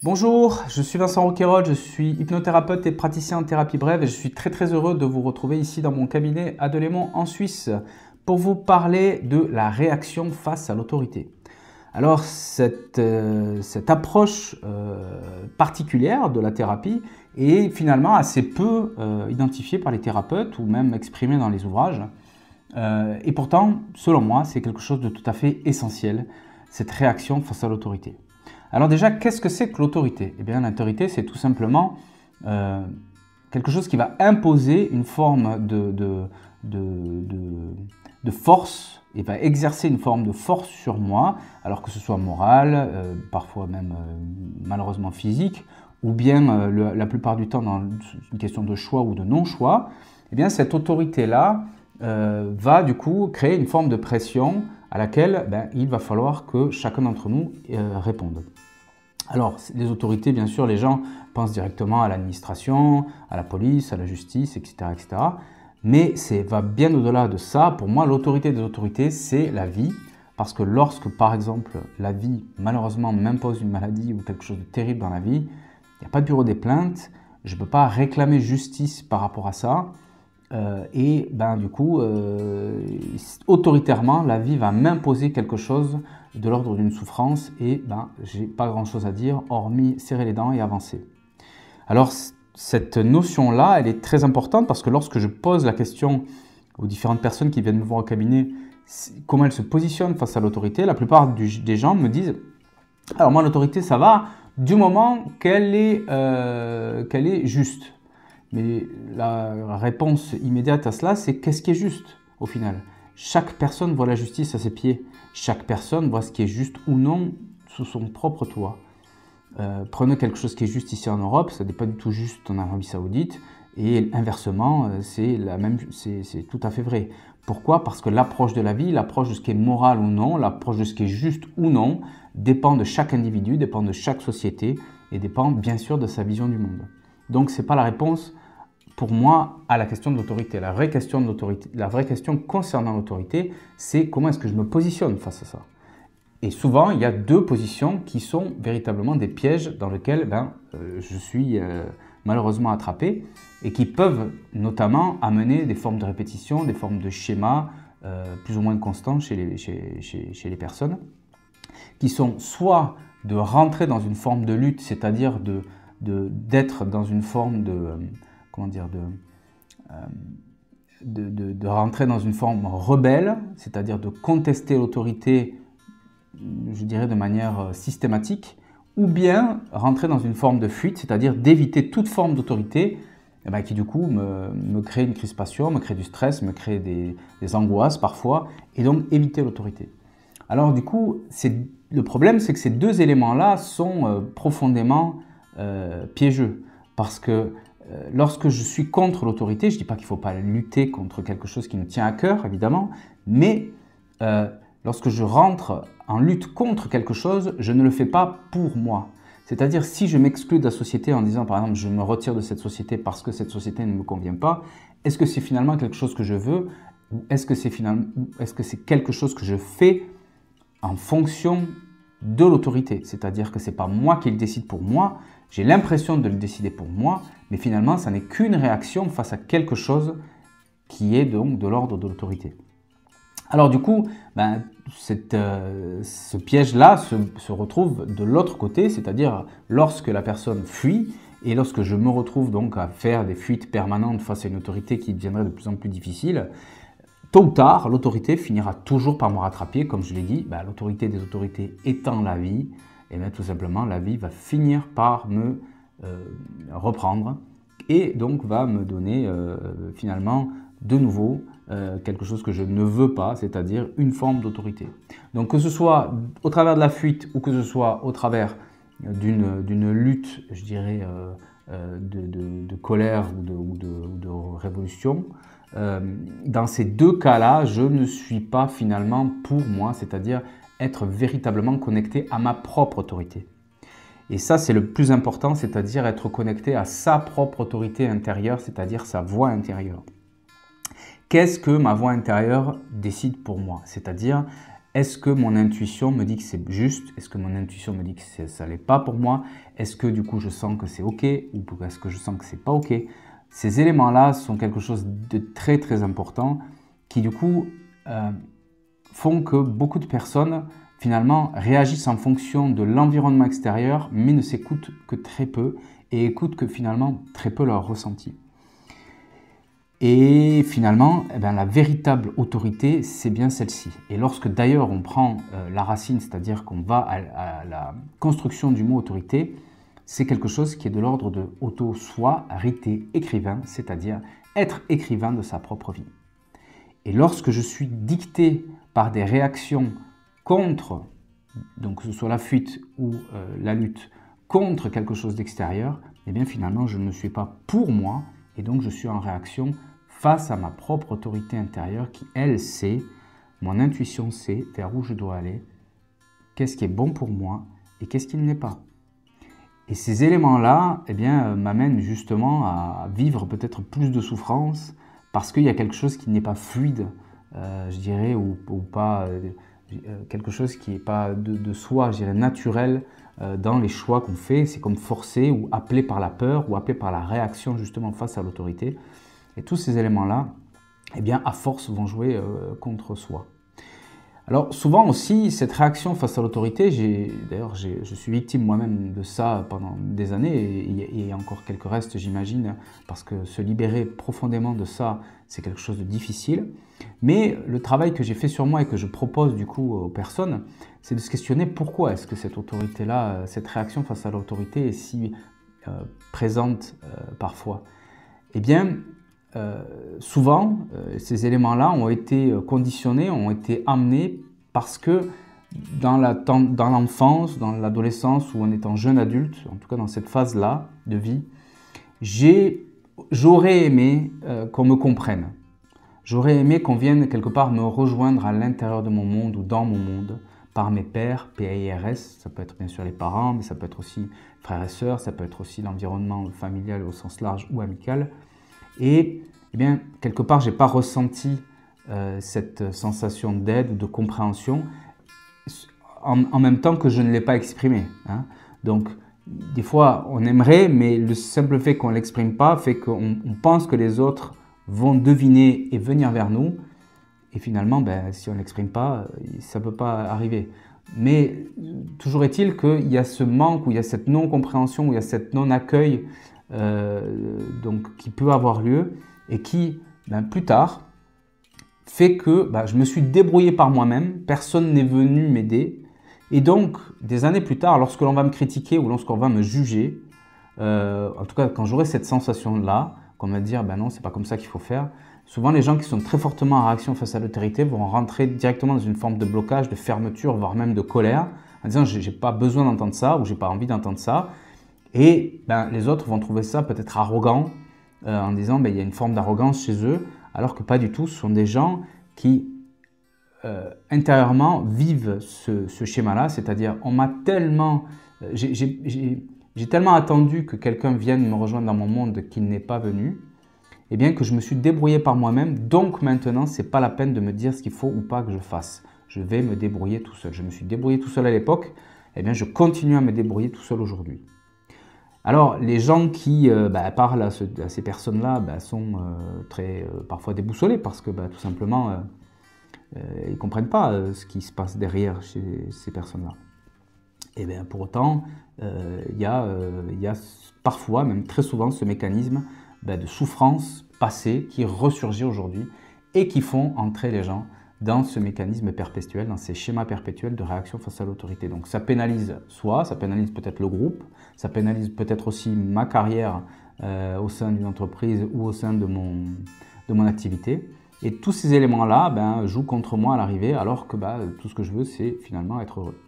Bonjour, je suis Vincent Roquayrol, je suis hypnothérapeute et praticien en thérapie brève et je suis très heureux de vous retrouver ici dans mon cabinet à Delémont en Suisse pour vous parler de la réaction face à l'autorité. Alors cette approche particulière de la thérapie est finalement assez peu identifiée par les thérapeutes ou même exprimée dans les ouvrages. Et pourtant, selon moi, c'est quelque chose de tout à fait essentiel, cette réaction face à l'autorité. Alors déjà, qu'est-ce que c'est que l'autorité? Eh bien, l'autorité, c'est tout simplement quelque chose qui va imposer une forme de force et va exercer une forme de force sur moi, alors que ce soit morale, parfois même malheureusement physique, ou bien la plupart du temps dans une question de choix ou de non-choix. Eh bien, cette autorité-là va du coup créer une forme de pression à laquelle il va falloir que chacun d'entre nous réponde. Alors, les autorités, bien sûr, les gens pensent directement à l'administration, à la police, à la justice, etc. etc. Mais ça va bien au-delà de ça. Pour moi, l'autorité des autorités, c'est la vie. Parce que lorsque, par exemple, la vie, malheureusement, m'impose une maladie ou quelque chose de terrible dans la vie, il n'y a pas de bureau des plaintes, je ne peux pas réclamer justice par rapport à ça. Du coup, autoritairement, la vie va m'imposer quelque chose de l'ordre d'une souffrance et j'ai pas grand chose à dire hormis serrer les dents et avancer. Alors cette notion-là, elle est très importante parce que lorsque je pose la question aux différentes personnes qui viennent me voir au cabinet, comment elles se positionnent face à l'autorité, la plupart des gens me disent « Alors moi, l'autorité, ça va du moment qu'elle est juste ». Mais la réponse immédiate à cela, c'est qu'est-ce qui est juste au final? Chaque personne voit la justice à ses pieds. Chaque personne voit ce qui est juste ou non sous son propre toit. Prenez quelque chose qui est juste ici en Europe, ça n'est pas du tout juste en Arabie Saoudite. Et inversement, c'est tout à fait vrai. Pourquoi? Parce que l'approche de la vie, l'approche de ce qui est moral ou non, l'approche de ce qui est juste ou non, dépend de chaque individu, dépend de chaque société et dépend bien sûr de sa vision du monde. Donc, ce n'est pas la réponse, pour moi, à la question de l'autorité. La vraie question concernant l'autorité, c'est comment est-ce que je me positionne face à ça. Et souvent, il y a deux positions qui sont véritablement des pièges dans lesquels je suis malheureusement attrapé et qui peuvent notamment amener des formes de répétition, des formes de schémas plus ou moins constants chez les personnes, qui sont soit de rentrer dans une forme de lutte, c'est-à-dire d'être dans une forme de rentrer dans une forme rebelle, c'est-à-dire de contester l'autorité, je dirais de manière systématique, ou bien rentrer dans une forme de fuite, c'est-à-dire d'éviter toute forme d'autorité qui du coup me crée une crispation, me crée du stress, me crée des angoisses parfois, et donc éviter l'autorité. Alors du coup, le problème c'est que ces deux éléments-là sont profondément piégeux, parce que lorsque je suis contre l'autorité, je ne dis pas qu'il ne faut pas lutter contre quelque chose qui me tient à cœur, évidemment, mais lorsque je rentre en lutte contre quelque chose, je ne le fais pas pour moi. C'est-à-dire, si je m'exclus de la société en disant, par exemple, je me retire de cette société parce que cette société ne me convient pas, est-ce que c'est finalement quelque chose que je veux ou est-ce que c'est quelque chose que je fais en fonction de l'autorité? C'est-à-dire que ce n'est pas moi qui le décide pour moi, j'ai l'impression de le décider pour moi, mais finalement, ça n'est qu'une réaction face à quelque chose qui est donc de l'ordre de l'autorité. Alors du coup, ce piège-là se retrouve de l'autre côté, c'est-à-dire lorsque la personne fuit et lorsque je me retrouve donc à faire des fuites permanentes face à une autorité qui deviendrait de plus en plus difficile, tôt ou tard, l'autorité finira toujours par me rattraper, comme je l'ai dit, l'autorité des autorités étant la vie, et bien tout simplement la vie va finir par me reprendre et donc va me donner finalement de nouveau quelque chose que je ne veux pas, c'est-à-dire une forme d'autorité. Donc que ce soit au travers de la fuite ou que ce soit au travers d'une lutte, je dirais, de colère ou de révolution, dans ces deux cas-là, je ne suis pas finalement pour moi, c'est-à-dire être véritablement connecté à ma propre autorité. Et ça, c'est le plus important, c'est-à-dire être connecté à sa propre autorité intérieure, c'est-à-dire sa voix intérieure. Qu'est-ce que ma voix intérieure décide pour moi? C'est-à-dire, Est-ce que mon intuition me dit que c'est juste? Est-ce que mon intuition me dit que ça l'est pas pour moi? Est-ce que du coup je sens que c'est OK ou est-ce que je sens que c'est pas OK? Ces éléments-là sont quelque chose de très très important qui du coup font que beaucoup de personnes finalement réagissent en fonction de l'environnement extérieur mais ne s'écoutent que très peu et écoutent que finalement très peu leur ressenti. Et finalement, la véritable autorité, c'est bien celle-ci. Et lorsque d'ailleurs on prend la racine, c'est-à-dire qu'on va à la construction du mot autorité, c'est quelque chose qui est de l'ordre de auto-soi, rité écrivain, c'est-à-dire être écrivain de sa propre vie. Et lorsque je suis dicté par des réactions contre, donc que ce soit la fuite ou la lutte, contre quelque chose d'extérieur, eh bien finalement je ne suis pas pour moi et donc je suis en réaction face à ma propre autorité intérieure qui, elle, sait, mon intuition sait vers où je dois aller, qu'est-ce qui est bon pour moi et qu'est-ce qui ne l'est pas. Et ces éléments-là m'amènent justement à vivre peut-être plus de souffrance parce qu'il y a quelque chose qui n'est pas fluide, je dirais, ou pas quelque chose qui n'est pas de soi, je dirais, naturel dans les choix qu'on fait. C'est comme forcé ou appelé par la peur ou appelé par la réaction justement face à l'autorité. Et tous ces éléments-là, à force, vont jouer contre soi. Alors souvent aussi, cette réaction face à l'autorité, d'ailleurs je suis victime moi-même de ça pendant des années et encore quelques restes j'imagine, parce que se libérer profondément de ça, c'est quelque chose de difficile. Mais le travail que j'ai fait sur moi et que je propose du coup aux personnes, c'est de se questionner pourquoi est-ce que cette autorité-là, cette réaction face à l'autorité est si présente parfois. Souvent, ces éléments-là ont été conditionnés, ont été amenés parce que dans l'enfance, dans l'adolescence ou en étant jeune adulte, en tout cas dans cette phase-là de vie, j'aurais aimé qu'on me comprenne. J'aurais aimé qu'on vienne quelque part me rejoindre à l'intérieur de mon monde ou dans mon monde par mes pairs, P-A-I-R-S, ça peut être bien sûr les parents, mais ça peut être aussi frères et sœurs, ça peut être aussi l'environnement familial au sens large ou amical. Et quelque part, je n'ai pas ressenti cette sensation d'aide ou de compréhension en même temps que je ne l'ai pas exprimée. Donc, des fois, on aimerait, mais le simple fait qu'on ne l'exprime pas fait qu'on pense que les autres vont deviner et venir vers nous. Et finalement, si on ne l'exprime pas, ça ne peut pas arriver. Mais toujours est-il qu'il y a ce manque, ou il y a cette non-compréhension, ou il y a cette non-accueil qui peut avoir lieu et qui, plus tard, fait que je me suis débrouillé par moi-même, personne n'est venu m'aider. Et donc, des années plus tard, lorsque l'on va me critiquer ou lorsqu'on va me juger, en tout cas quand j'aurai cette sensation-là, qu'on va dire non, c'est pas comme ça qu'il faut faire, souvent les gens qui sont très fortement en réaction face à l'autorité vont rentrer directement dans une forme de blocage, de fermeture, voire même de colère, en disant j'ai pas besoin d'entendre ça ou j'ai pas envie d'entendre ça. Et les autres vont trouver ça peut-être arrogant, en disant il y a une forme d'arrogance chez eux, alors que pas du tout. Ce sont des gens qui intérieurement vivent ce schéma-là, c'est-à-dire on m'a tellement, j'ai tellement attendu que quelqu'un vienne me rejoindre dans mon monde qu'il n'est pas venu, que je me suis débrouillé par moi-même. Donc maintenant, c'est pas la peine de me dire ce qu'il faut ou pas que je fasse. Je vais me débrouiller tout seul. Je me suis débrouillé tout seul à l'époque, je continue à me débrouiller tout seul aujourd'hui. Alors, les gens qui parlent à ces personnes-là sont parfois déboussolés parce que tout simplement, ils ne comprennent pas ce qui se passe derrière chez ces personnes-là. Et pour autant, il y a parfois, même très souvent, ce mécanisme de souffrance passée qui ressurgit aujourd'hui et qui font entrer les gens dans ce mécanisme perpétuel, dans ces schémas perpétuels de réaction face à l'autorité. Donc ça pénalise soi, ça pénalise peut-être le groupe, ça pénalise peut-être aussi ma carrière au sein d'une entreprise ou au sein de mon activité. Et tous ces éléments-là jouent contre moi à l'arrivée, alors que tout ce que je veux, c'est finalement être heureux.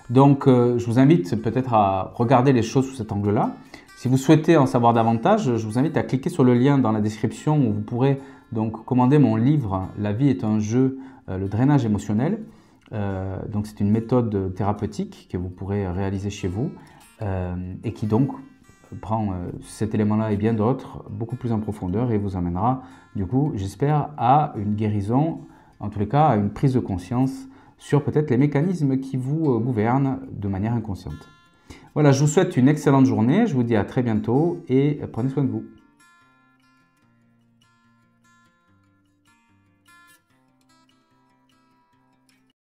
Donc je vous invite peut-être à regarder les choses sous cet angle-là. Si vous souhaitez en savoir davantage, je vous invite à cliquer sur le lien dans la description où vous pourrez donc commander mon livre « La vie est un jeu, le drainage émotionnel ». Donc c'est une méthode thérapeutique que vous pourrez réaliser chez vous et qui donc prend cet élément-là et bien d'autres beaucoup plus en profondeur et vous amènera du coup, j'espère, à une guérison, en tous les cas à une prise de conscience sur peut-être les mécanismes qui vous gouvernent de manière inconsciente. Voilà, je vous souhaite une excellente journée, je vous dis à très bientôt et prenez soin de vous.